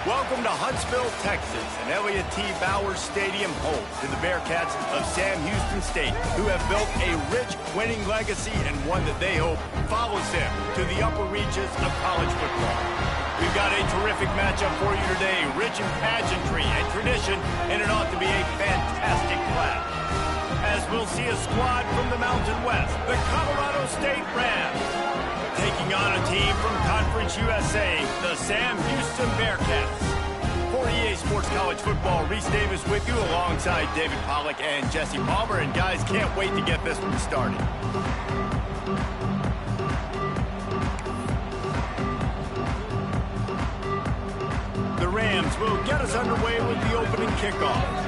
Welcome to Huntsville, Texas, and Elliott T. Bowers Stadium home to the Bearcats of Sam Houston State, who have built a rich winning legacy and one that they hope follows them to the upper reaches of college football. We've got a terrific matchup for you today, rich in pageantry and tradition, and it ought to be a fantastic clash. As we'll see a squad from the Mountain West, the Colorado State Rams, taking on a team from Conference USA, the Sam Houston Bearcats. For EA Sports College Football, Reese Davis with you alongside David Pollack and Jesse Palmer. And guys, can't wait to get this one started. The Rams will get us underway with the opening kickoff.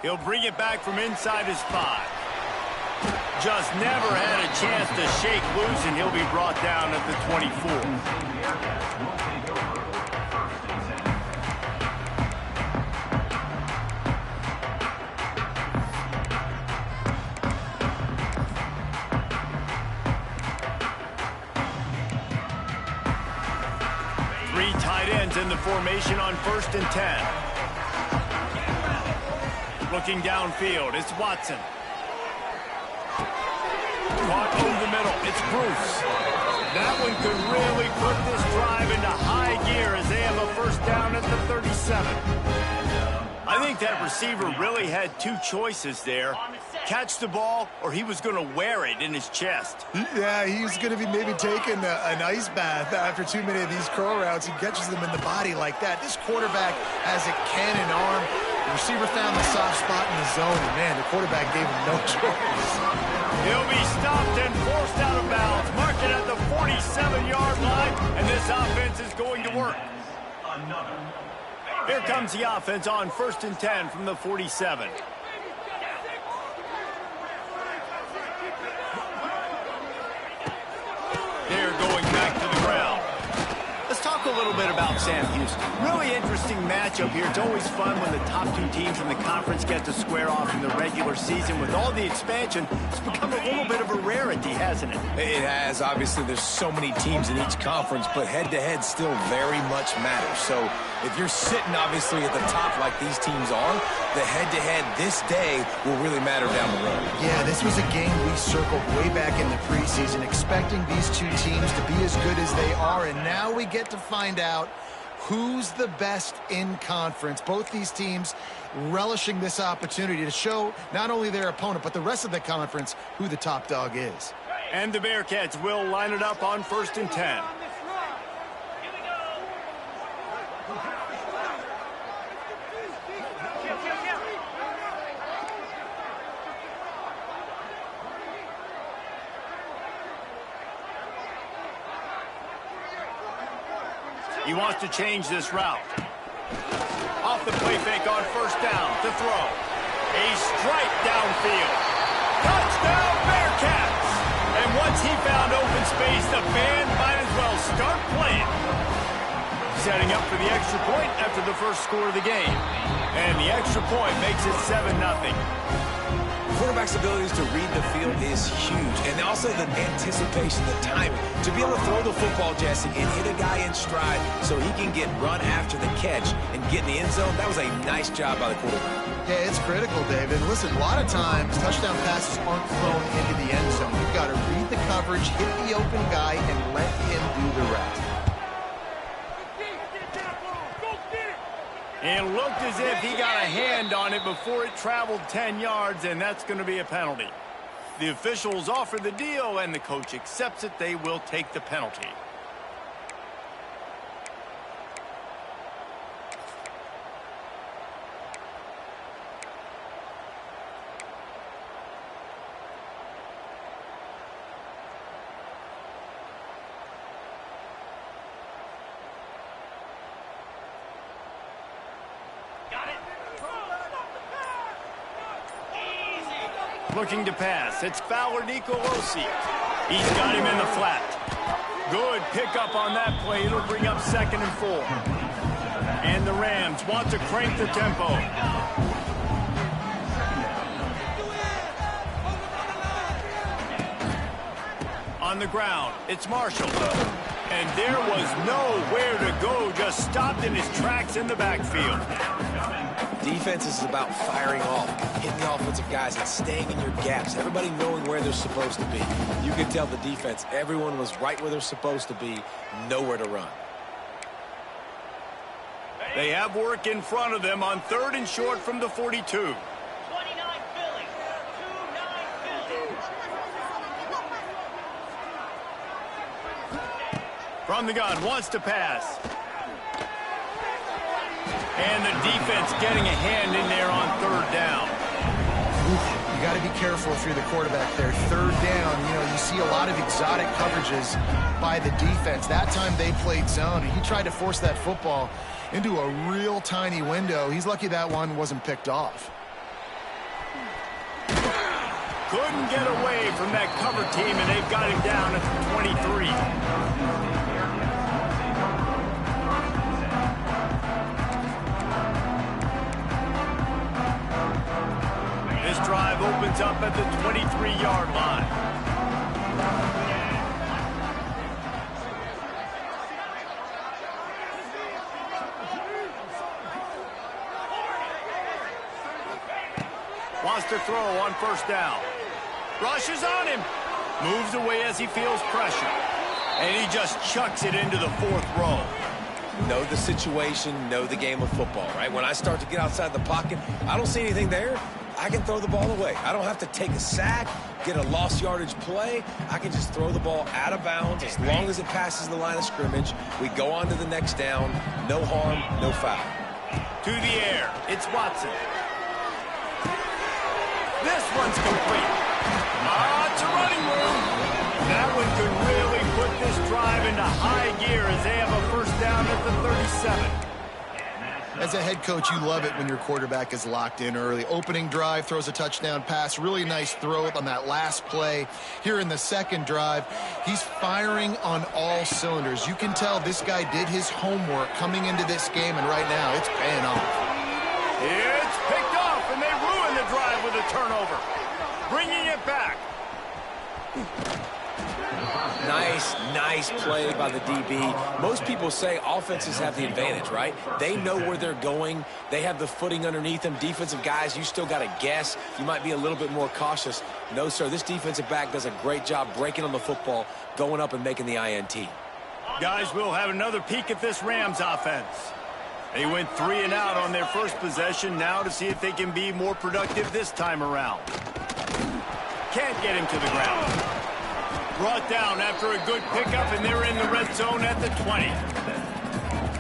He'll bring it back from inside his 5. Just never had a chance to shake loose, and he'll be brought down at the 24. Three tight ends in the formation on 1st and 10. Looking downfield, it's Watson. Caught over the middle, it's Bruce. That one could really put this drive into high gear as they have a first down at the 37. I think that receiver really had two choices there. Catch the ball, or he was going to wear it in his chest. Yeah, he's going to be maybe taking an ice bath after too many of these curl routes. He catches them in the body like that. This quarterback has a cannon arm. The receiver found the soft spot in the zone, and man, the quarterback gave him no choice. He'll be stopped and forced out of bounds. Mark it at the 47-yard line, and this offense is going to work. Here comes the offense on 1st and 10 from the 47. They're going back to the ground. Let's talk a little bit about Sam Houston. Really interesting matchup here. It's always fun when the top two teams in the conference get to square off in the regular season. With all the expansion, it's become a little bit of a rarity, hasn't it? It has. Obviously, there's so many teams in each conference, but head-to-head still very much matters. So if you're sitting, obviously, at the top like these teams are, the head-to-head this day will really matter down the road. Yeah, this was a game we circled way back in the preseason, expecting these two teams to be as good as they are, and now we get to find out who's the best in conference. Both these teams relishing this opportunity to show not only their opponent, but the rest of the conference who the top dog is. And the Bearcats will line it up on 1st and 10. He wants to change this route. Off the play fake on 1st down to throw. A strike downfield. Touchdown Bearcats! And once he found open space, the band might as well start playing. Setting up for the extra point after the first score of the game. And the extra point makes it 7-0. Quarterback's abilities to read the field is huge, and also the anticipation, the timing. To be able to throw the football, Jesse, and hit a guy in stride so he can get run after the catch and get in the end zone, that was a nice job by the quarterback. Yeah, it's critical, David. Listen, a lot of times, touchdown passes aren't thrown into the end zone. You've got to read the coverage, hit the open guy, and let him do the rest. It looked as if he got a hand on it before it traveled 10 yards, and that's going to be a penalty. The officials offer the deal, and the coach accepts it. They will take the penalty. Looking to pass. It's Fowler Nicolosi. He's got him in the flat. Good pickup on that play. It'll bring up 2nd and 4. And the Rams want to crank the tempo. on the ground. It's Marshall. And there was nowhere to go, just stopped in his tracks in the backfield. Defense is about firing off, hitting the offensive guys, and staying in your gaps. Everybody knowing where they're supposed to be. You can tell the defense, everyone was right where they're supposed to be, nowhere to run. They have work in front of them on 3rd and short from the 42. From the gun, wants to pass. And the defense getting a hand in there on 3rd down. You got to be careful if you're the quarterback there. 3rd down, you know, you see a lot of exotic coverages by the defense. That time they played zone, and he tried to force that football into a real tiny window. He's lucky that one wasn't picked off. Couldn't get away from that cover team, and they've got him down at the 23. This drive opens up at the 23-yard line. Wants to throw on 1st down. Rushes on him. Moves away as he feels pressure. And he just chucks it into the 4th row. Know the situation, know the game of football, right? When I start to get outside the pocket, I don't see anything there. I can throw the ball away. I don't have to take a sack, get a lost yardage play. I can just throw the ball out of bounds as long as it passes the line of scrimmage. We go on to the next down. No harm, no foul. To the air. It's Watson. This one's complete. It's a running room. That one could really put this drive into high gear as they have a 1st down at the 37. As a head coach, you love it when your quarterback is locked in early. Opening drive, throws a touchdown pass. Really nice throw on that last play. Here in the 2nd drive, he's firing on all cylinders. You can tell this guy did his homework coming into this game, and right now it's paying off. It's picked off, and they ruin the drive with a turnover. Bringing it back. Nice play by the DB. Most people say offenses have the advantage, right? They know where they're going. They have the footing underneath them. Defensive guys, you still got to guess. You might be a little bit more cautious. No, sir, this defensive back does a great job breaking on the football, going up and making the INT. Guys, we'll have another peek at this Rams offense. They went 3 and out on their first possession. Now to see if they can be more productive this time around. Can't get him to the ground. Brought down after a good pickup, and they're in the red zone at the 20.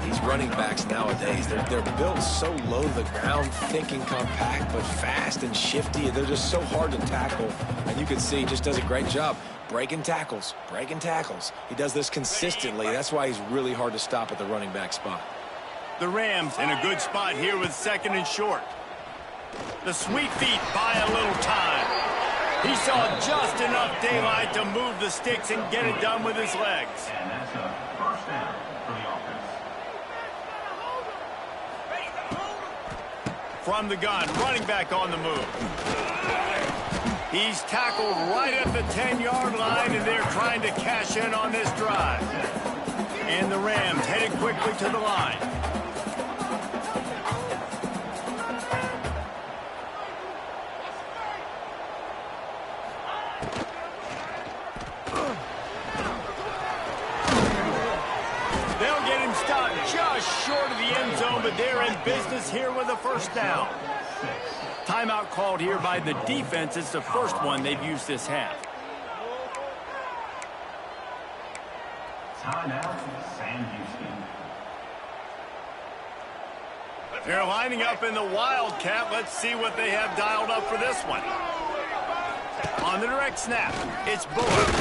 These running backs nowadays, they're built so low to the ground, thick and compact, but fast and shifty. They're just so hard to tackle. And you can see he just does a great job breaking tackles, He does this consistently. That's why he's really hard to stop at the running back spot. The Rams in a good spot here with 2nd and short. The sweet feet buy a little time. He saw just enough daylight to move the sticks and get it done with his legs. And that's a 1st down for the offense. From the gun, running back on the move. He's tackled right at the 10-yard line, and they're trying to cash in on this drive. And the Rams headed quickly to the line. Just short of the end zone, but they're in business here with a 1st down. Timeout called here by the defense. It's the first one they've used this half. Timeout, Sam Houston. They're lining up in the Wildcat. Let's see what they have dialed up for this one. On the direct snap, it's Bullard.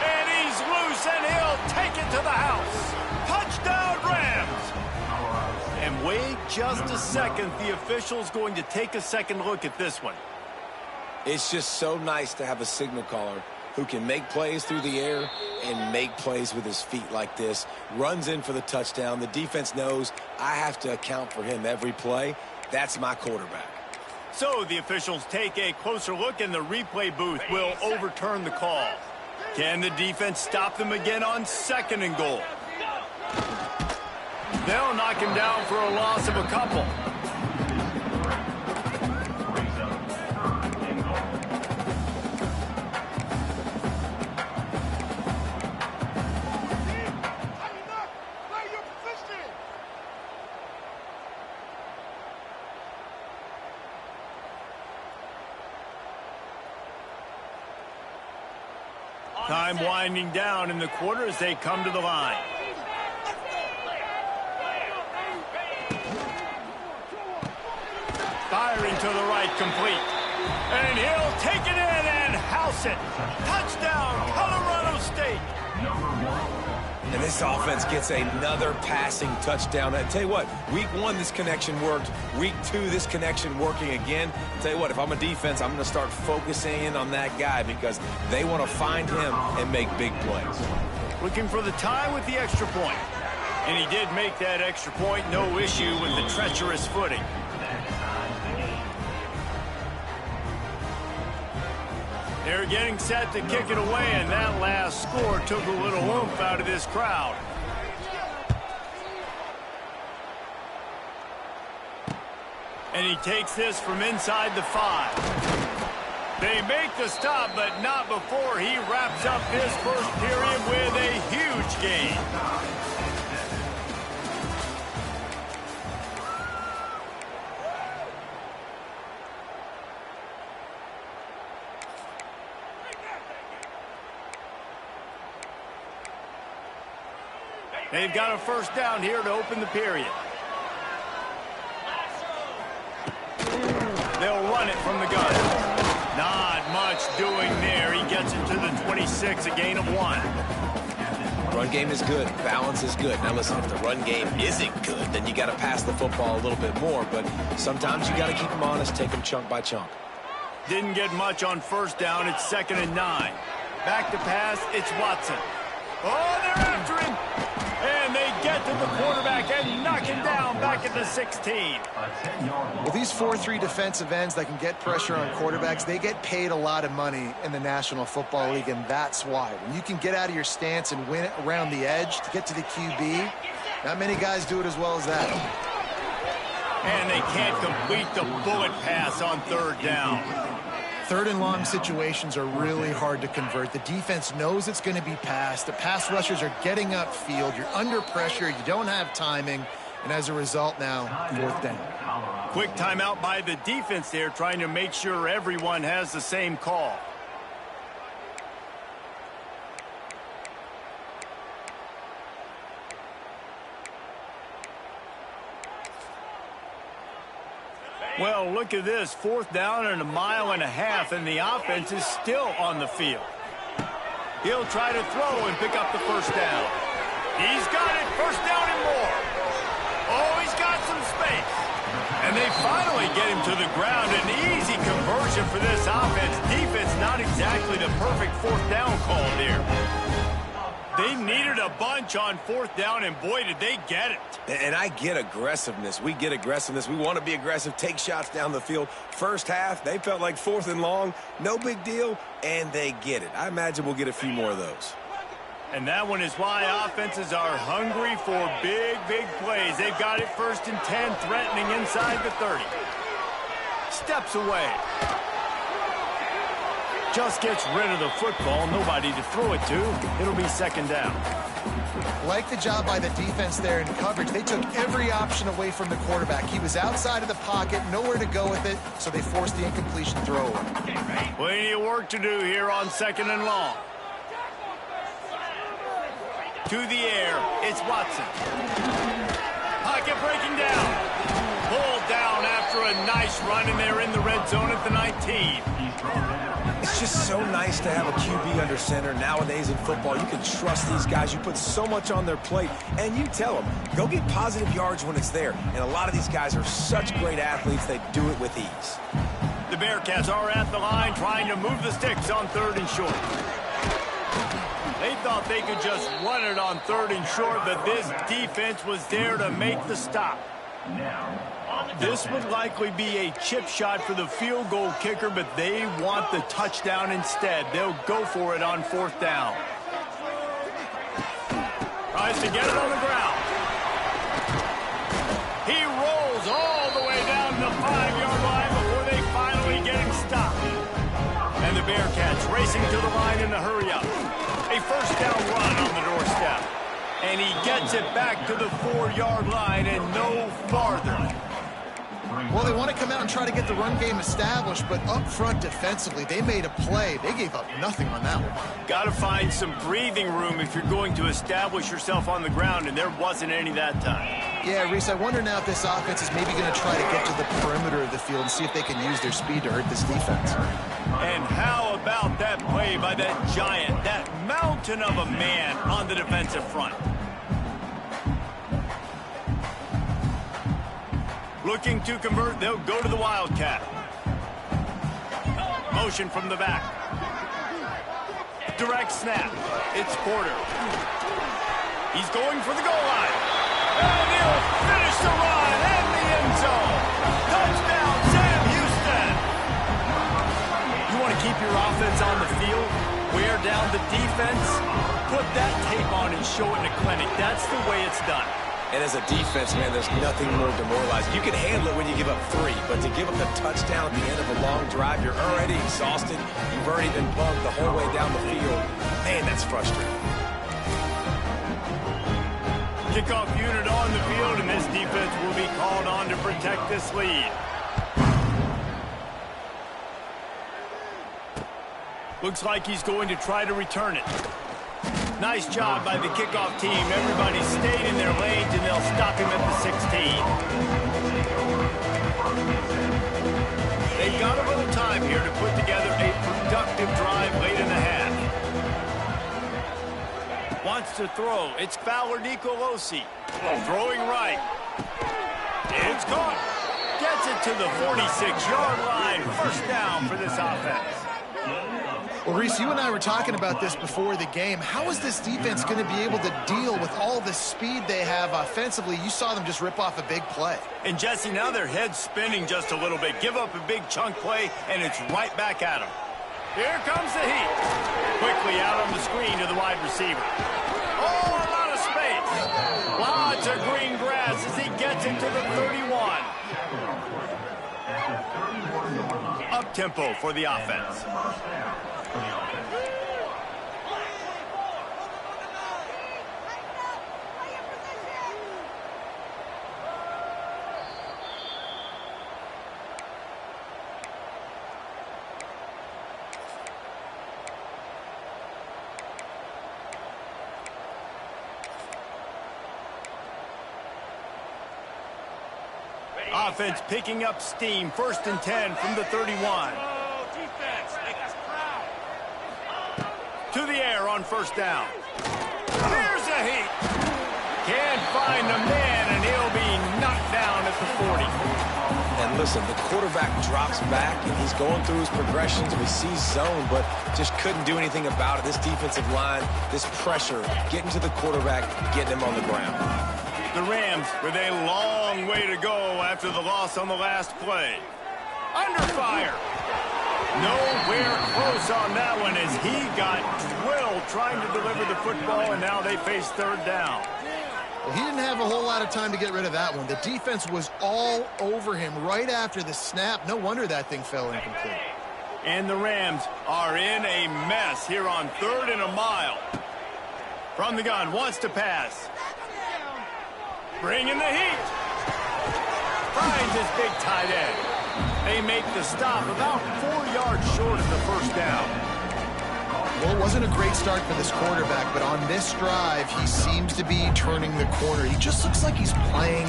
And he's loose, and he'll take it to the house. Touchdown, Rams! And wait just a second. The official's going to take a second look at this one. It's just so nice to have a signal caller who can make plays through the air and make plays with his feet like this. Runs in for the touchdown. The defense knows I have to account for him every play. That's my quarterback. So the officials take a closer look, and the replay booth will overturn the call. Can the defense stop them again on 2nd and goal? They'll knock him down for a loss of a couple. Time winding down in the quarter as they come to the line. Firing to the right, complete. And he'll take it in and house it. Touchdown, Colorado State. And this offense gets another passing touchdown. I tell you what, week 1, this connection worked. Week 2, this connection working again. I tell you what, if I'm a defense, I'm going to start focusing in on that guy because they want to find him and make big plays. Looking for the tie with the extra point. And he did make that extra point. No issue with the treacherous footing. They're getting set to kick it away, and that last score took a little oomph out of this crowd. And he takes this from inside the 5. They make the stop, but not before he wraps up his first period with a huge gain. They've got a first down here to open the period. They'll run it from the gun. Not much doing there. He gets it to the 26, a gain of 1. Run game is good. Balance is good. Now listen, if the run game isn't good, then you got to pass the football a little bit more. But sometimes you got to keep them honest, take them chunk by chunk. Didn't get much on first down. It's 2nd and 9. Back to pass. It's Watson. Oh, they're after him. And they get to the quarterback and knock him down back at the 16. Well, these 4-3 defensive ends that can get pressure on quarterbacks, they get paid a lot of money in the National Football League, and that's why. When you can get out of your stance and win around the edge to get to the QB, not many guys do it as well as that. And they can't complete the bullet pass on 3rd down. 3rd and long situations are really hard to convert. The defense knows it's going to be passed. The pass rushers are getting upfield. You're under pressure. You don't have timing. And as a result now, 4th down. Quick timeout by the defense there, trying to make sure everyone has the same call. Well, look at this. 4th down and 1.5 miles, and the offense is still on the field. He'll try to throw and pick up the first down. He's got it. First down and more. Oh, he's got some space. And they finally get him to the ground. An easy conversion for this offense. Defense not exactly the perfect 4th down call there. They needed a bunch on 4th down, and boy, did they get it. And I get aggressiveness. We get aggressiveness. We want to be aggressive, take shots down the field. First half, they felt like 4th and long. No big deal, and they get it. I imagine we'll get a few more of those. And that one is why offenses are hungry for big, big plays. They've got it 1st and 10, threatening inside the 30. Steps away. Just gets rid of the football, nobody to throw it to. It'll be 2nd down. Like the job by the defense there in coverage. They took every option away from the quarterback. He was outside of the pocket, nowhere to go with it, so they forced the incompletion throw. Plenty of work to do here on 2nd and long. To the air, it's Watson. Pocket breaking down. Pulled down after a nice run, and they're in the red zone at the 19. It's just so nice to have a QB under center. Nowadays in football, you can trust these guys. You put so much on their plate, and you tell them, go get positive yards when it's there. And a lot of these guys are such great athletes, they do it with ease. The Bearcats are at the line trying to move the sticks on 3rd and short. They thought they could just run it on 3rd and short, but this defense was there to make the stop. Now, This would likely be a chip shot for the field goal kicker, but they want the touchdown instead. They'll go for it on 4th down. Tries to get it on the ground. He rolls all the way down to the 5-yard line before they finally get him stopped. And the Bearcats racing to the line in the hurry-up. A 1st down run on the doorstep. And he gets it back to the 4-yard line and no farther. Well, they want to come out and try to get the run game established, but up front defensively, they made a play. They gave up nothing on that one. Got to find some breathing room if you're going to establish yourself on the ground, and there wasn't any that time. Yeah, Reese, I wonder now if this offense is maybe going to try to get to the perimeter of the field and see if they can use their speed to hurt this defense. And how about that play by that giant, that mountain of a man on the defensive front? Looking to convert, they'll go to the Wildcat. Motion from the back. Direct snap. It's Porter. He's going for the goal line. And he'll finish the run in the end zone. Touchdown, Sam Houston. You want to keep your offense on the field? Wear down the defense? Put that tape on and show it in a clinic. That's the way it's done. And as a defense, man, there's nothing more demoralizing. You can handle it when you give up 3, but to give up the touchdown at the end of a long drive, you're already exhausted. You've already been bugged the whole way down the field. Man, that's frustrating. Kickoff unit on the field, and this defense will be called on to protect this lead. Looks like he's going to try to return it. Nice job by the kickoff team. Everybody stayed in their lanes, and they'll stop him at the 16. They've got a little time here to put together a productive drive late in the half. Wants to throw. It's Fowler Nicolosi. Throwing right. It's caught. Gets it to the 46-yard line. 1st down for this offense. Well, Reese, you and I were talking about this before the game. How is this defense going to be able to deal with all the speed they have offensively? You saw them just rip off a big play. And, Jesse, now their head's spinning just a little bit. Give up a big chunk play, and it's right back at them. Here comes the heat. Quickly out on the screen to the wide receiver. Oh, a lot of space. Lots of green grass as he gets into the 31. Up-tempo for the offense. Offense picking up steam. 1st and 10 from the 31. To the air on 1st down. There's a heat. Can't find a man, and he'll be knocked down at the 40. And listen, the quarterback drops back, and he's going through his progressions. We see zone, but just couldn't do anything about it. This defensive line, this pressure, getting to the quarterback, getting him on the ground. The Rams with a long way to go after the loss on the last play. Under fire. Nowhere close on that one as he got drilled trying to deliver the football, and now they face 3rd down. Well, he didn't have a whole lot of time to get rid of that one. The defense was all over him right after the snap. No wonder that thing fell incomplete. And the Rams are in a mess here on 3rd and a mile. From the gun, wants to pass. Bringing the heat. Finds his big tight end. They make the stop about 4 yards short of the 1st down. Well, it wasn't a great start for this quarterback, but on this drive, he seems to be turning the corner. He just looks like he's playing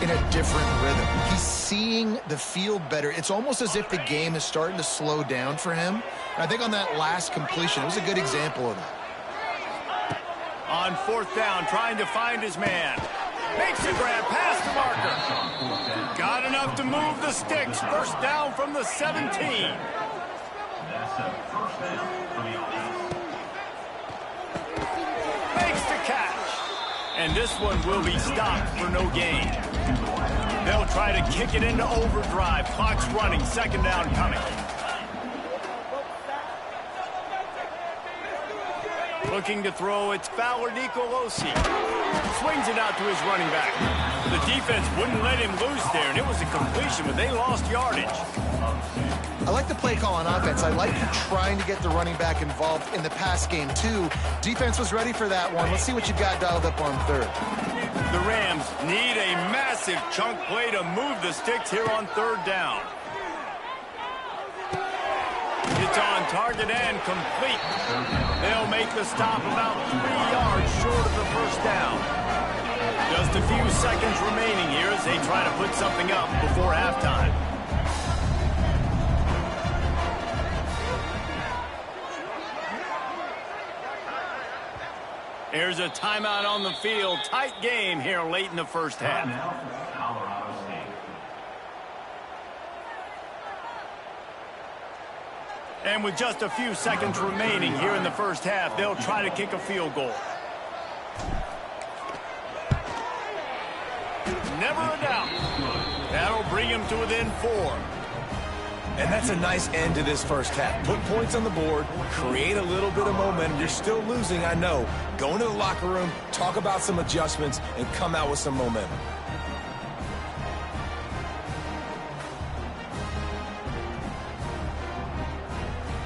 in a different rhythm. He's seeing the field better. It's almost as if the game is starting to slow down for him. And I think on that last completion, it was a good example of that. On 4th down, trying to find his man. Makes a grab past the marker. Got enough to move the sticks. 1st down from the 17. Makes the catch. And this one will be stopped for no gain. They'll try to kick it into overdrive. Clock's running. Second down coming. Looking to throw, it's Fowler Nicolosi. Swings it out to his running back. The defense wouldn't let him loose there, and it was a completion, but they lost yardage. I like the play call on offense. I like trying to get the running back involved in the pass game, too. Defense was ready for that one. Let's see what you got dialed up on third. The Rams need a massive chunk play to move the sticks here on third down. It's on target and complete. They'll make the stop about 3 yards short of the first down. Just a few seconds remaining here as they try to put something up before halftime. Here's a timeout on the field. Tight game here late in the first half. And with just a few seconds remaining here in the first half, they'll try to kick a field goal. Never a doubt. That'll bring him to within 4. And that's a nice end to this first half. Put points on the board, create a little bit of momentum. You're still losing, I know. Go into the locker room, talk about some adjustments, and come out with some momentum.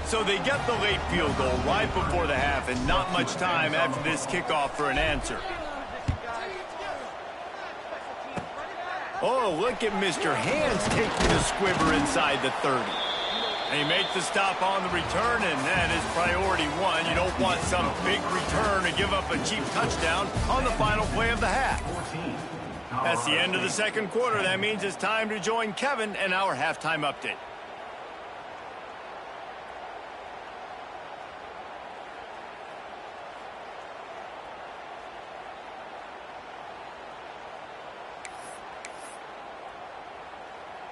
So they get the late field goal right before the half, and not much time after this kickoff for an answer. Oh, look at Mr. Hands taking the squibber inside the 30. They make the stop on the return, and that is priority 1. You don't want some big return to give up a cheap touchdown on the final play of the half. That's the end of the second quarter. That means it's time to join Kevin and our halftime update.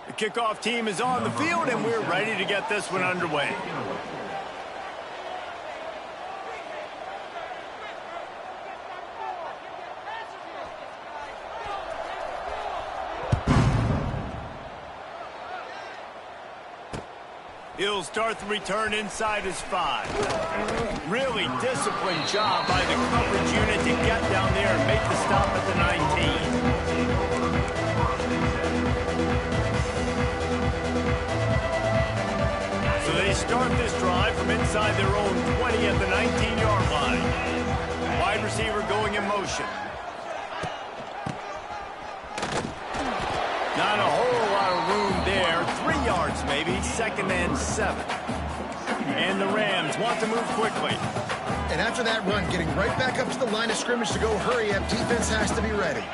The kickoff team is on the field, and we're ready to get this one underway. He'll start the return inside his 5. Really disciplined job by the coverage unit to get down there and make the stop at the 19. So they start this drive from inside their own 20 at the 19-yard line. Wide receiver going in motion. Not a whole lot of room there. 3 yards maybe. Second and 7. And the Rams want to move quickly. And after that run, getting right back up to the line of scrimmage to go hurry up, defense has to be ready.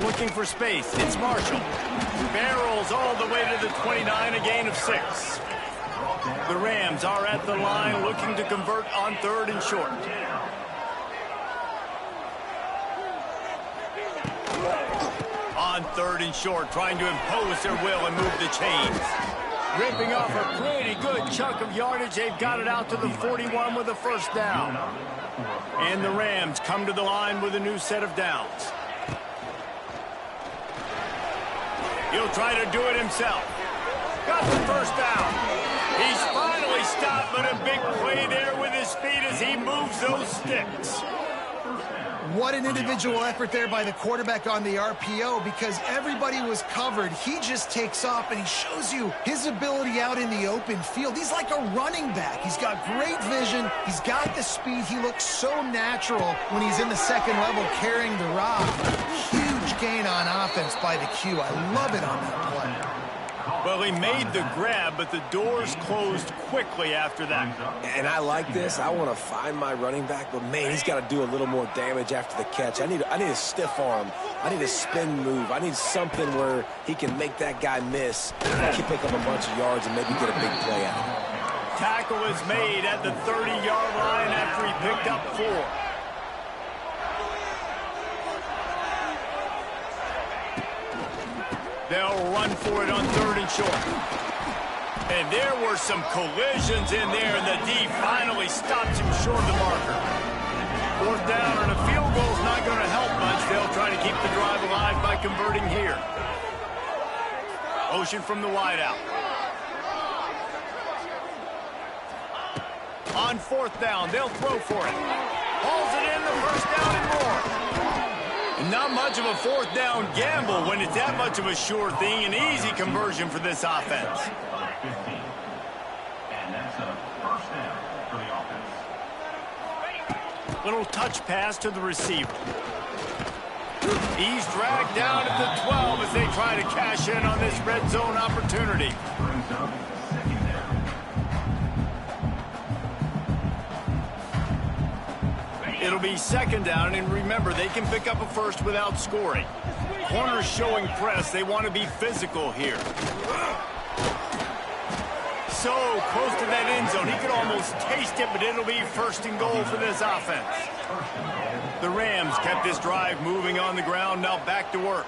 Looking for space. It's Marshall. Barrels all the way to the 29, a gain of 6. The Rams are at the line looking to convert on third and short. On third and short, trying to impose their will and move the chains. Ripping off a pretty good chunk of yardage. They've got it out to the 41 with a first down. And the Rams come to the line with a new set of downs. He'll try to do it himself. Got the first down. He's finally stopped, but a big play there with his feet as he moves those sticks. What an individual effort there by the quarterback on the RPO, because everybody was covered. He just takes off, and he shows you his ability out in the open field. He's like a running back. He's got great vision. He's got the speed. He looks so natural when he's in the second level carrying the rock. Huge gain on offense by the Q. I love it on that play. Well, he made the grab, but the doors closed quickly after that. And I like this. I want to find my running back, but, man, he's got to do a little more damage after the catch. I need a stiff arm. I need a spin move. I need something where he can make that guy miss. He can pick up a bunch of yards and maybe get a big play out of it. Tackle is made at the 30-yard line after he picked up 4. They'll run for it on third and short. And there were some collisions in there, and the D finally stops him short of the marker. Fourth down, and a field goal's not going to help much they'll try to keep the drive alive by converting here. Motion from the wideout. On fourth down, they'll throw for it. Hauls it in, the first down and more. And not much of a fourth down gamble when it's that much of a sure thing. An easy conversion for this offense. And that's a first down for the offense. Little touch pass to the receiver. He's dragged down at the 12 as they try to cash in on this red zone opportunity. Brings up second down. It'll be second down, and remember, they can pick up a first without scoring. Corners showing press. They want to be physical here. So close to that end zone. He could almost taste it, but it'll be first and goal for this offense. The Rams kept this drive moving on the ground. Now back to work.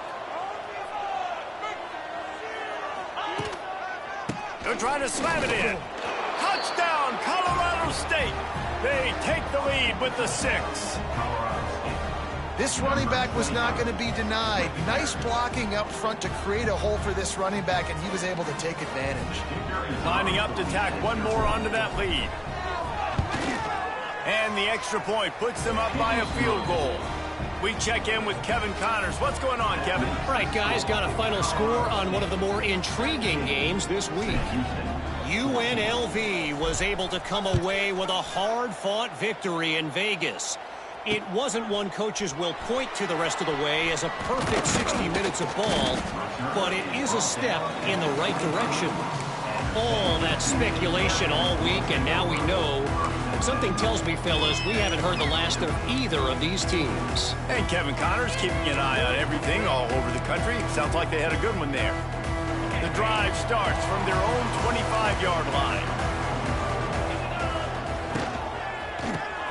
They're trying to slam it in. Touchdown, Colorado State. They take the lead with the 6. This running back was not going to be denied. Nice blocking up front to create a hole for this running back, and he was able to take advantage. Lining up to tack one more onto that lead. And the extra point puts them up by a field goal. We check in with Kevin Connors. What's going on, Kevin? All right, guys, got a final score on one of the more intriguing games this week. UNLV was able to come away with a hard-fought victory in Vegas. It wasn't one coaches will point to the rest of the way as a perfect 60 minutes of ball, but it is a step in the right direction. All that speculation all week, and now we know. Something tells me, fellas, we haven't heard the last of either of these teams. And Kevin Connors keeping an eye on everything all over the country. Sounds like they had a good one there. The drive starts from their own 25-yard line.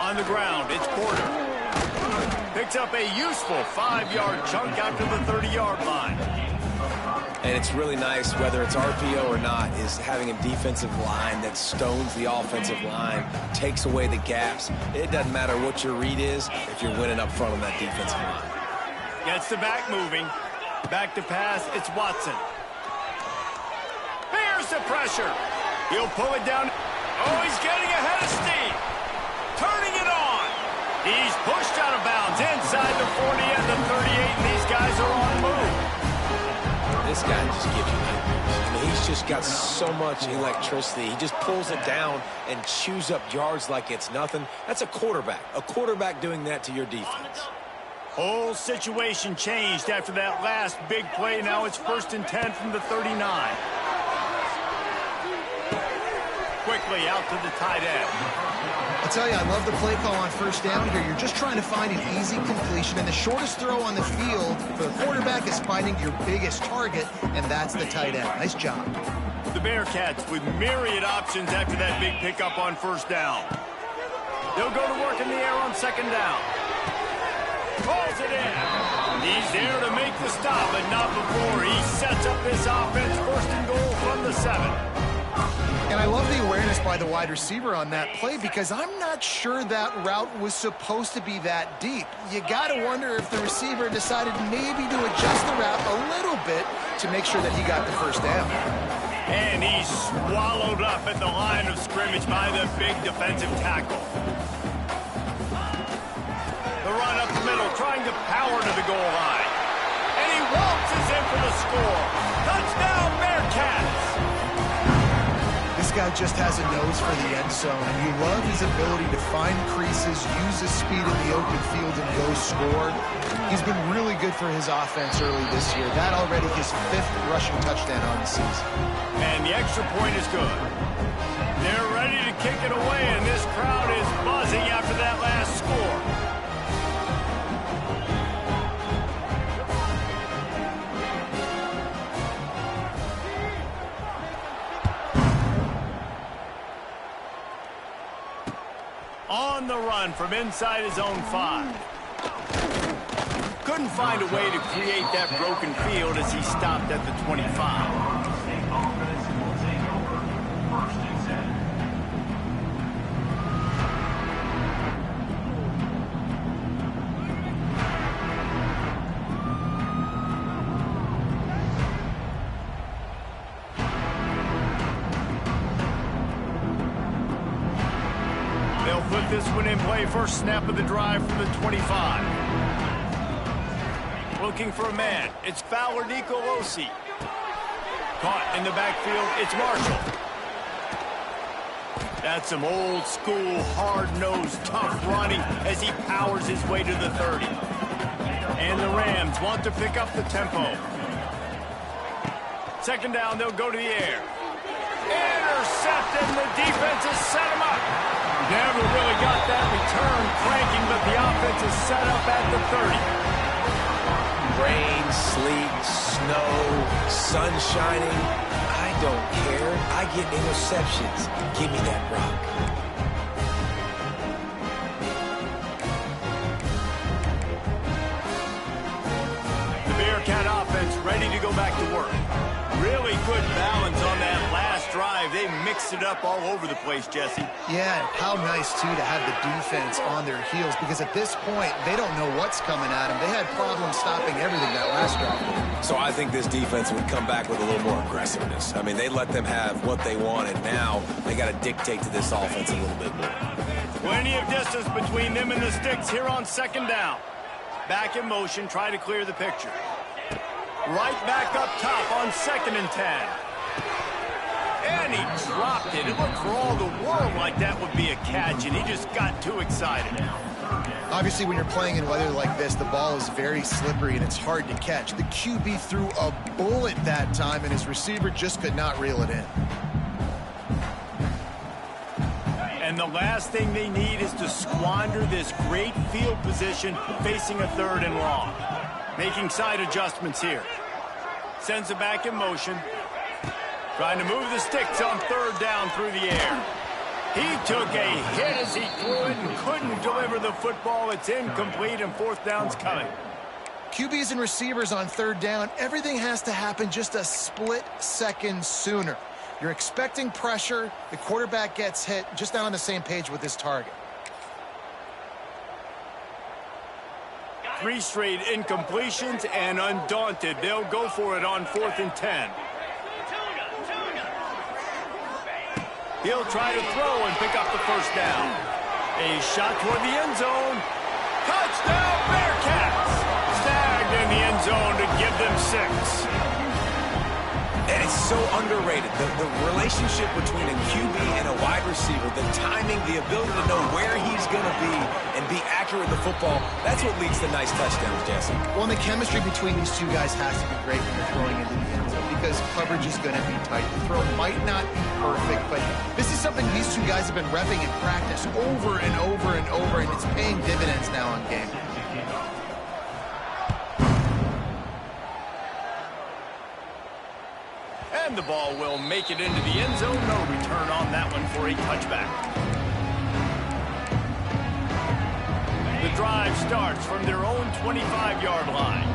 On the ground, it's Porter. Picks up a useful 5-yard chunk out to the 30-yard line. And it's really nice, whether it's RPO or not, is having a defensive line that stones the offensive line, takes away the gaps. It doesn't matter what your read is if you're winning up front on that defensive line. Gets the back moving. Back to pass, it's Watson. Here's the pressure. He'll pull it down. Oh, he's getting ahead of steam. Turning it on. He's pushed out of bounds inside the 40 and the 38, and these guys are on the move. This guy just gives you nightmares. I mean, he's just got so much electricity. He just pulls it down and chews up yards like it's nothing. That's a quarterback. A quarterback doing that to your defense. Whole situation changed after that last big play. Now it's 1st and 10 from the 39. Quickly out to the tight end. I'll tell you, I love the play call on first down here. You're just trying to find an easy completion, and the shortest throw on the field for the quarterback is finding your biggest target, and that's the tight end. Nice job. The Bearcats with myriad options after that big pickup on first down. They'll go to work in the air on second down. Pulls it in. He's there to make the stop, but not before. He sets up this offense 1st and goal from the 7. And I love the awareness by the wide receiver on that play because I'm not sure that route was supposed to be that deep. You got to wonder if the receiver decided maybe to adjust the route a little bit to make sure that he got the first down. And he's swallowed up at the line of scrimmage by the big defensive tackle. The run up the middle, trying to power to the goal line. And he waltzes in for the score. Touchdown, Bearcats! This guy just has a nose for the end zone, and you love his ability to find creases, use his speed in the open field, and go score. He's been really good for his offense early this year. That already his 5th rushing touchdown on the season. And the extra point is good. They're ready to kick it away, and this crowd is buzzing after that last score. On the run from inside his own 5. Couldn't find a way to create that broken field as he stopped at the 25. put this one in play. First snap of the drive from the 25. Looking for a man. It's Fowler Nicolosi. Caught in the backfield. It's Marshall. That's some old school, hard-nosed, tough running as he powers his way to the 30. And the Rams want to pick up the tempo. Second down, they'll go to the air. Intercepted, the defense has set him up. Never really got that return cranking, but the offense is set up at the 30. Rain, sleet, snow, sun shining. I don't care. I get interceptions. Give me that rock. The Bearcat offense ready to go back to work. Really good balance on that last drive. They mixed it up all over the place, Jesse. Yeah, how nice, too, to have the defense on their heels, because at this point, they don't know what's coming at them. They had problems stopping everything that last drive. So I think this defense would come back with a little more aggressiveness. I mean, they let them have what they want, and now they got to dictate to this offense a little bit more. Plenty of distance between them and the sticks here on second down. Back in motion, try to clear the picture. Right back up top on 2nd and 10. And he dropped it. It looked for all the world like that would be a catch, and he just got too excited. Obviously, when you're playing in weather like this, the ball is very slippery and it's hard to catch. The QB threw a bullet that time, and his receiver just could not reel it in. And the last thing they need is to squander this great field position facing a 3rd and long. Making side adjustments here. Sends it back in motion. Trying to move the sticks on 3rd down through the air. He took a hit as he threw it and couldn't deliver the football. It's incomplete, and 4th down's coming. QBs and receivers on 3rd down, everything has to happen just a split second sooner. You're expecting pressure. The quarterback gets hit, just not on the same page with his target. 3 straight incompletions, and undaunted, they'll go for it on 4th and 10. He'll try to throw and pick up the first down. A shot toward the end zone. Touchdown, Bearcats! Snagged in the end zone to give them 6. And it's so underrated. The relationship between a QB and a wide receiver, the timing, the ability to know where he's going to be and be accurate with the football, that's what leads to nice touchdowns, Jesse. Well, and the chemistry between these two guys has to be great when they're throwing into the end zone, because coverage is going to be tight. The throw might not be perfect, but this is something these two guys have been repping in practice over and over and over, and it's paying dividends now on game. And the ball will make it into the end zone. No return on that one for a touchback. The drive starts from their own 25-yard line.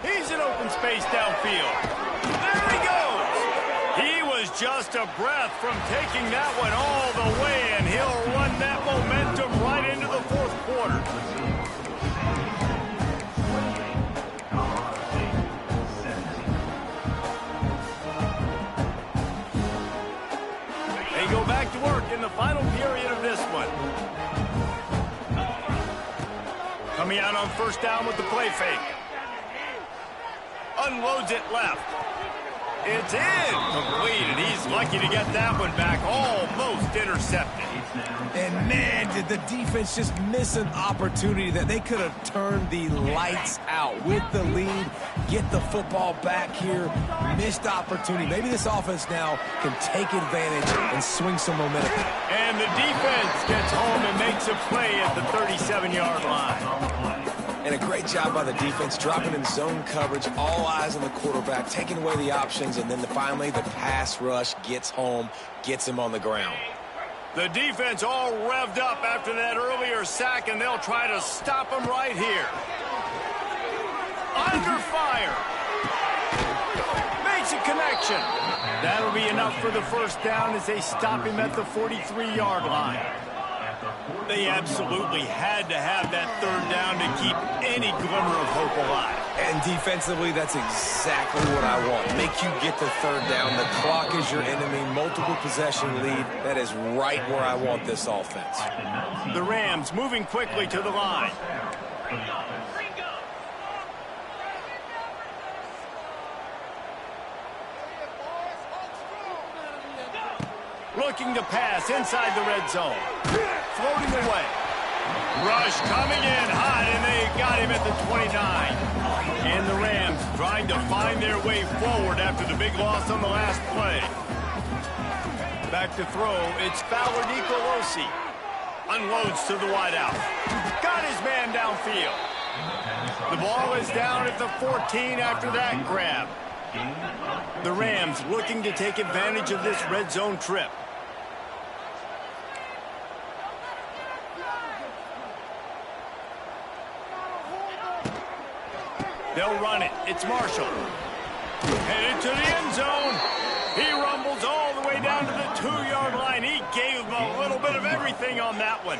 He's in open space downfield. There he goes. He was just a breath from taking that one all the way, and he'll run that momentum right into the 4th quarter. They go back to work in the final period of this one. Coming out on 1st down with the play fake. Unloads it left. It's incomplete, and he's lucky to get that one back, almost intercepted. And man, did the defense just miss an opportunity that they could have turned the lights out with the lead, get the football back here, missed opportunity. Maybe this offense now can take advantage and swing some momentum. And the defense gets home and makes a play at the 37-yard line. And a great job by the defense, dropping in zone coverage, all eyes on the quarterback, taking away the options, and then finally the pass rush gets home, gets him on the ground. The defense all revved up after that earlier sack, and they'll try to stop him right here. Under fire. Makes a connection. That'll be enough for the first down as they stop him at the 43-yard line. They absolutely had to have that third down to keep any glimmer of hope alive. And defensively, that's exactly what I want. Make you get the third down. The clock is your enemy. Multiple possession lead. That is right where I want this offense. The Rams moving quickly to the line. Looking to pass inside the red zone. Floating away. Rush coming in hot, and they got him at the 29. And the Rams trying to find their way forward after the big loss on the last play. Back to throw. It's Fowler Nicolosi. Unloads to the wideout. Got his man downfield. The ball is down at the 14 after that grab. The Rams looking to take advantage of this red zone trip. They'll run it. It's Marshall. Headed to the end zone. He rumbles all the way down to the 2-yard line. He gave him a little bit of everything on that one.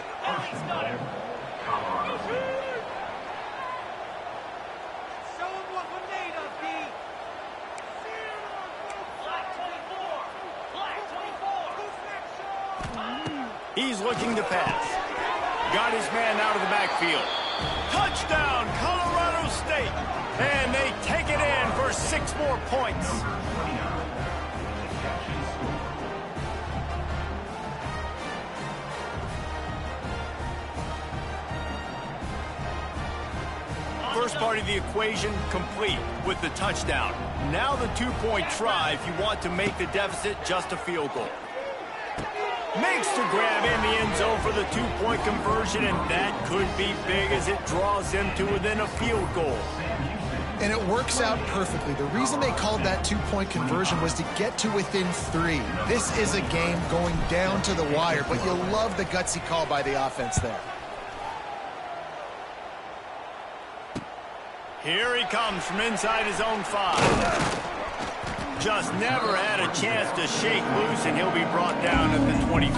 He's looking to pass. Got his man out of the backfield. Touchdown, Colorado State. And they take it in for 6 more points. First part of the equation complete with the touchdown. Now the 2-point try if you want to make the deficit just a field goal. Makes the grab in the end zone for the 2-point conversion, and that could be big as it draws them to within a field goal. And it works out perfectly. The reason they called that 2-point conversion was to get to within 3. This is a game going down to the wire, but you'll love the gutsy call by the offense there. Here he comes from inside his own 5. Just never had a chance to shake loose, and he'll be brought down at the 24.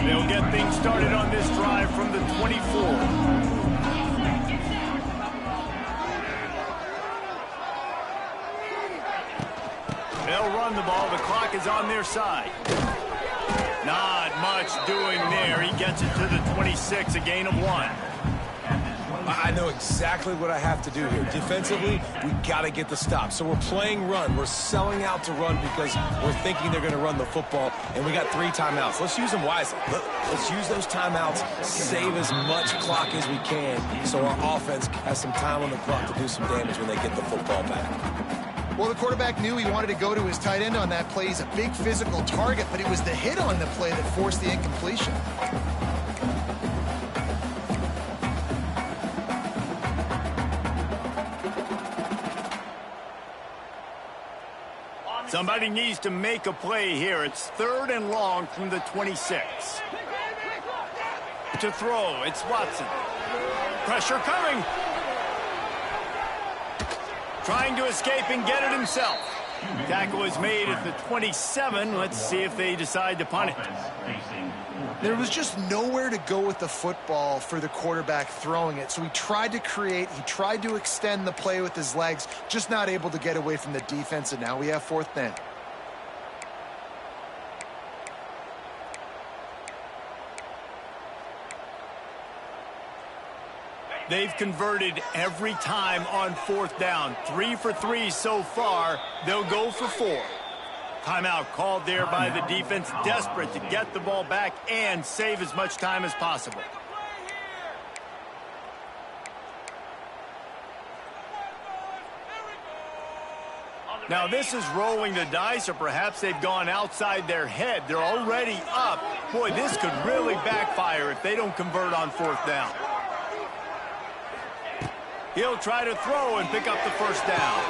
They'll get things started on this drive from the 24. They'll run the ball. The clock is on their side. Not much doing there. He gets it to the 26, a gain of 1. I know exactly what I have to do here. Defensively, we got to get the stop. So we're playing run. We're selling out to run because we're thinking they're going to run the football, and we got 3 timeouts. Let's use them wisely. Let's use those timeouts, save as much clock as we can so our offense has some time on the clock to do some damage when they get the football back. Well, the quarterback knew he wanted to go to his tight end on that play. He's a big physical target, but it was the hit on the play that forced the incompletion. Somebody needs to make a play here. It's 3rd and long from the 26. To throw, it's Watson. Pressure coming. Trying to escape and get it himself. Tackle is made at the 27. Let's see if they decide to punt it. There was just nowhere to go with the football for the quarterback throwing it. So he tried to create, he tried to extend the play with his legs, just not able to get away from the defense, and now we have 4th down. They've converted every time on 4th down. 3 for 3 so far. They'll go for 4. Timeout called there by the defense, desperate to get the ball back and save as much time as possible. Now this is rolling the dice, or perhaps they've gone outside their head. They're already up. Boy, this could really backfire if they don't convert on 4th down. He'll try to throw and pick up the 1st down.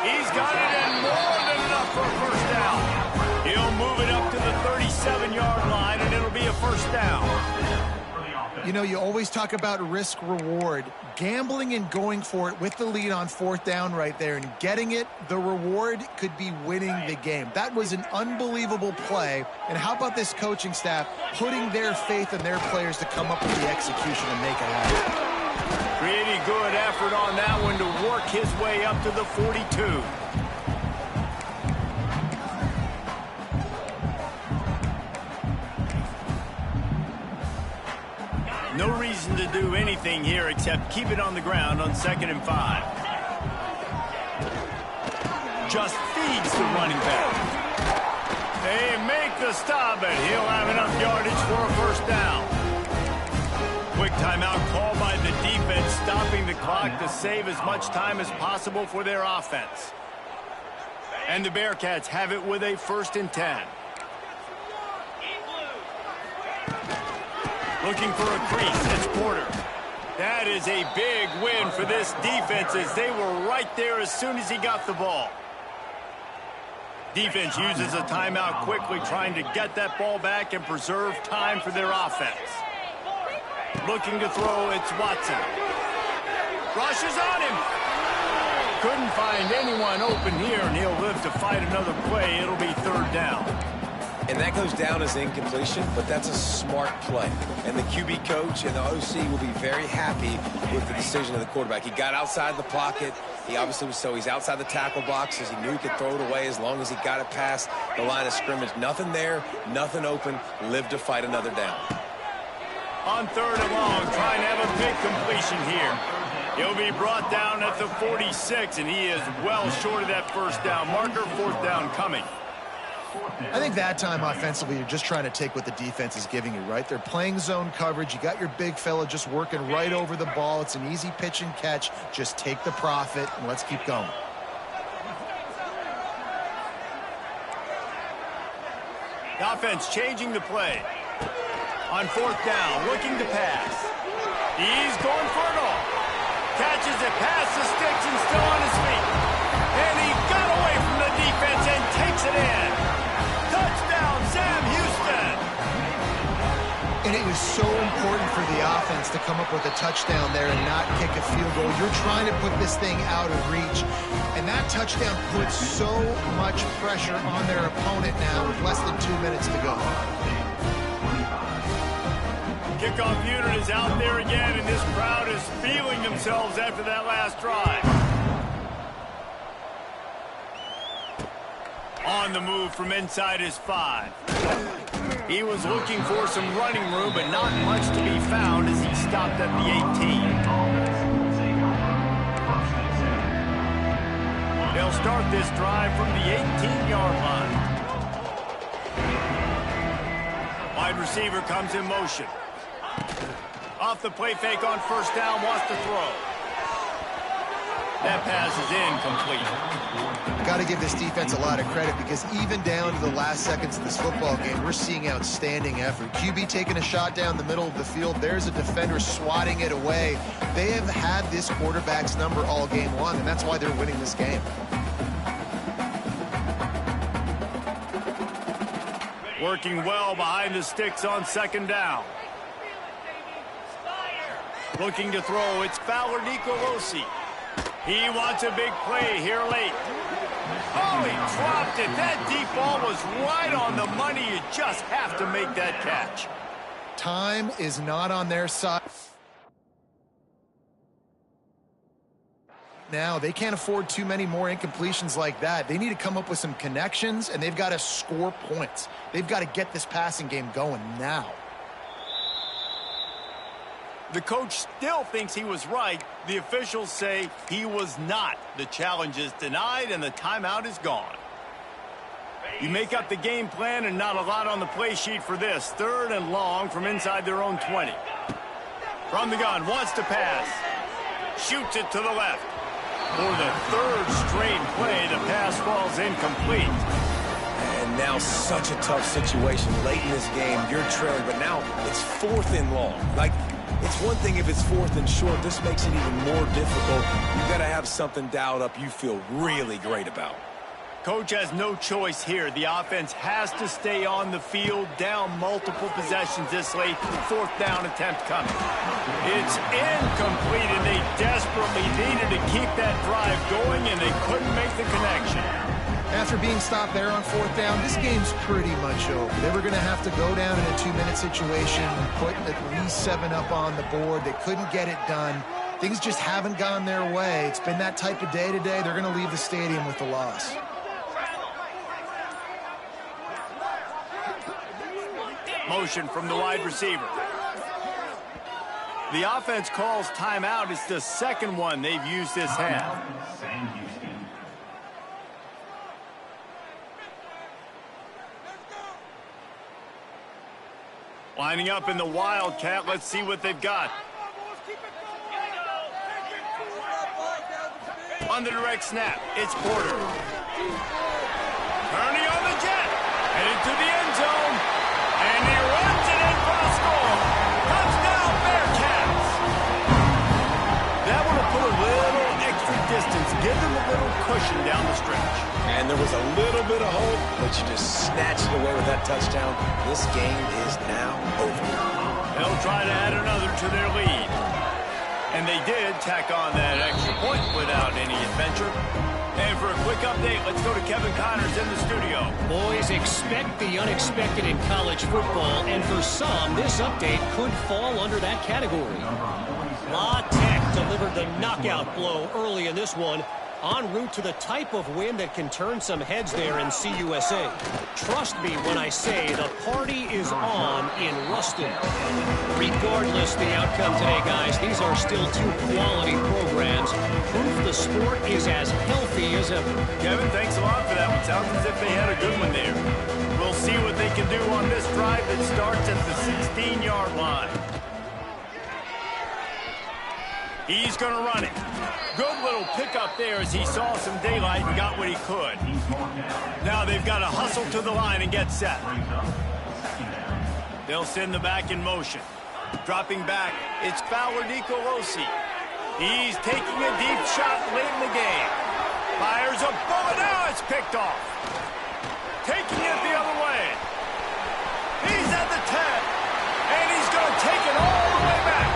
He's got it, and more than enough for a 1st down. He'll move it up to the 37-yard line, and it'll be a 1st down. You know, you always talk about risk-reward. Gambling and going for it with the lead on 4th down right there and getting it, the reward could be winning the game. That was an unbelievable play. And how about this coaching staff putting their faith in their players to come up with the execution and make it happen? Pretty good effort on that one to work his way up to the 42. No reason to do anything here except keep it on the ground on 2nd and 5. Just feeds the running back. They make the stop, and he'll have enough yardage for a 1st down. Quick timeout called by the defense, stopping the clock to save as much time as possible for their offense. And the Bearcats have it with a 1st and 10. Looking for a crease, it's Porter. That is a big win for this defense as they were right there as soon as he got the ball. Defense uses a timeout quickly, trying to get that ball back and preserve time for their offense. Looking to throw, it's Watson. Rushes on him. Couldn't find anyone open here, and he'll live to fight another play. It'll be 3rd down. And that goes down as incompletion, but that's a smart play. And the QB coach and the OC will be very happy with the decision of the quarterback. He got outside the pocket. He obviously was he's outside the tackle boxes. He knew he could throw it away as long as he got it past the line of scrimmage. Nothing there, nothing open. Live to fight another down. On 3rd and long, trying to have a big completion here. He'll be brought down at the 46, and he is well short of that 1st down marker. 4th down coming. I think that time offensively, you're just trying to take what the defense is giving you, right? They're playing zone coverage. You got your big fella just working right over the ball. It's an easy pitch and catch. Just take the profit, and let's keep going. The offense changing the play. On 4th down, looking to pass. He's going for it all. Catches it past the sticks and still on his feet. And he got away from the defense and takes it in. Touchdown, Sam Houston. And it was so important for the offense to come up with a touchdown there and not kick a field goal. You're trying to put this thing out of reach. And that touchdown puts so much pressure on their opponent now with less than 2 minutes to go. Kickoff unit is out there again, and this crowd is feeling themselves after that last drive. On the move from inside his 5. He was looking for some running room, but not much to be found as he stopped at the 18. They'll start this drive from the 18-yard line. Wide receiver comes in motion. Off the play fake on 1st down, wants to throw. That pass is incomplete. Got to give this defense a lot of credit because even down to the last seconds of this football game, we're seeing outstanding effort. QB taking a shot down the middle of the field. There's a defender swatting it away. They have had this quarterback's number all game long, and that's why they're winning this game. Working well behind the sticks on 2nd down. Looking to throw, it's Fowler Nicolosi. He wants a big play here late. Oh, he dropped it. That deep ball was right on the money. You just have to make that catch. Time is not on their side. Now, they can't afford too many more incompletions like that. They need to come up with some connections, and they've got to score points. They've got to get this passing game going now. The coach still thinks he was right. The officials say he was not. The challenge is denied, and the timeout is gone. You make up the game plan, and not a lot on the play sheet for this. 3rd and long from inside their own 20. From the gun, wants to pass. Shoots it to the left. For the 3rd straight play, the pass falls incomplete. And now such a tough situation late in this game. You're trailing, but now it's 4th and long. It's one thing if it's 4th and short. This makes it even more difficult. You've got to have something dialed up you feel really great about. Coach has no choice here. The offense has to stay on the field, down multiple possessions this late. Fourth down attempt coming. It's incomplete, and they desperately needed to keep that drive going, and they couldn't make the connection. After being stopped there on fourth down, this game's pretty much over. They were going to have to go down in a 2-minute situation, put at least 7 up on the board. They couldn't get it done. Things just haven't gone their way. It's been that type of day today. They're going to leave the stadium with the loss. Motion from the wide receiver. The offense calls timeout. It's the second one they've used this half. Lining up in the Wildcat. Let's see what they've got. On the direct snap, it's Porter. Turning on the jet. Headed to the end zone. And he runs it in for a score. Touchdown, Bearcats. That would have put a little extra distance. Give them a little cushion down the stretch. And there was a little bit of hope, but you just snatched it away with that touchdown. This game is now over. They'll try to add another to their lead. And they did tack on that extra point without any adventure. And for a quick update, let's go to Kevin Connors in the studio. Boys, expect the unexpected in college football, and for some, this update could fall under that category. La Tech delivered the knockout blow early in this one, en route to the type of win that can turn some heads there in CUSA. Trust me when I say the party is on in Ruston. Regardless the outcome today, guys, these are still 2 quality programs. Proof the sport is as healthy as ever. Kevin, thanks a lot for that one. Sounds as if they had a good one there. We'll see what they can do on this drive that starts at the 16-yard line. He's going to run it. Good little pickup there as he saw some daylight and got what he could. Now they've got to hustle to the line and get set. They'll send the back in motion. Dropping back, it's Fowler Nicolosi. He's taking a deep shot late in the game. Fires a bullet. Now it's picked off. Taking it the other way. He's at the 10. And he's going to take it all the way back.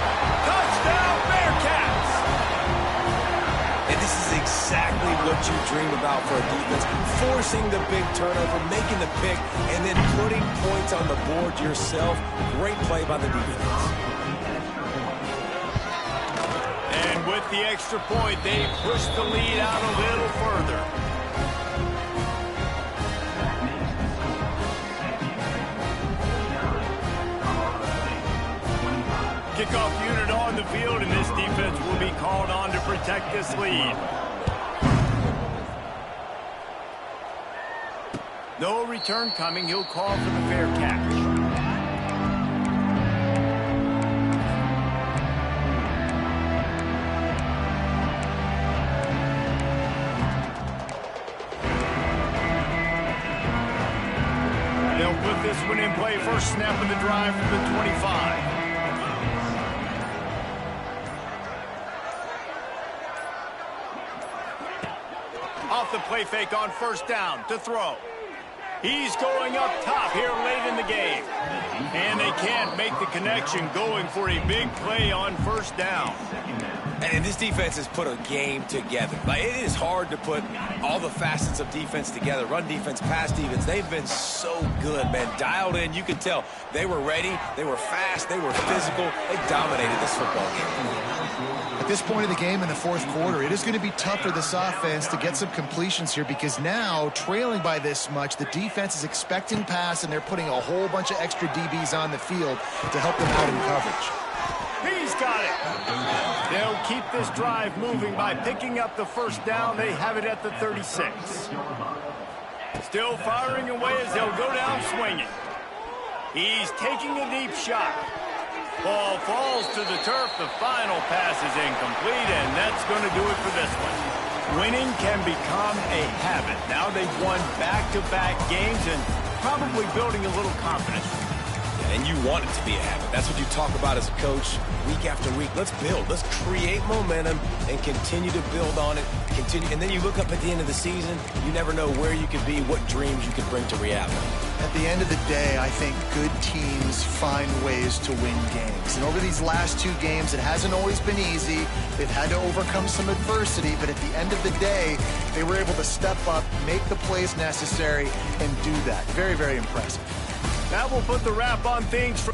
Touchdown, Bearcats. And this is exactly what you dream about for a defense. Forcing the big turnover, making the pick, and then putting points on the board yourself. Great play by the defense. And with the extra point, they push the lead out a little further. Kickoff unit on the field, and this defense will be called on to protect this lead. No return coming. He'll call for the fair catch. They'll put this one in play. First snap of the drive from the 25. Off the play fake on first down to throw. He's going up top here late in the game. And they can't make the connection, going for a big play on first down. And this defense has put a game together. Like, it is hard to put all the facets of defense together. Run defense, pass defense. They've been so good, man. Dialed in. You could tell they were ready. They were fast. They were physical. They dominated this football game. At this point of the game in the fourth quarter, it is going to be tough for this offense to get some completions here, because now, trailing by this much, the defense is expecting pass, and they're putting a whole bunch of extra DBs on the field to help them out in coverage. He's got it. They'll keep this drive moving by picking up the first down. They have it at the 36. Still firing away as they'll go down swinging. He's taking a deep shot. Ball falls to the turf. The final pass is incomplete, and that's going to do it for this one. Winning can become a habit. Now they've won back-to-back games and probably building a little confidence. and you want it to be a habit. That's what you talk about as a coach week after week. Let's build. Let's create momentum and continue to build on it. And then you look up at the end of the season, you never know where you could be, what dreams you could bring to reality. At the end of the day, I think good teams find ways to win games. And over these last 2 games, it hasn't always been easy. They've had to overcome some adversity, but at the end of the day, they were able to step up, make the plays necessary, and do that. Very, very impressive. That will put the wrap on things.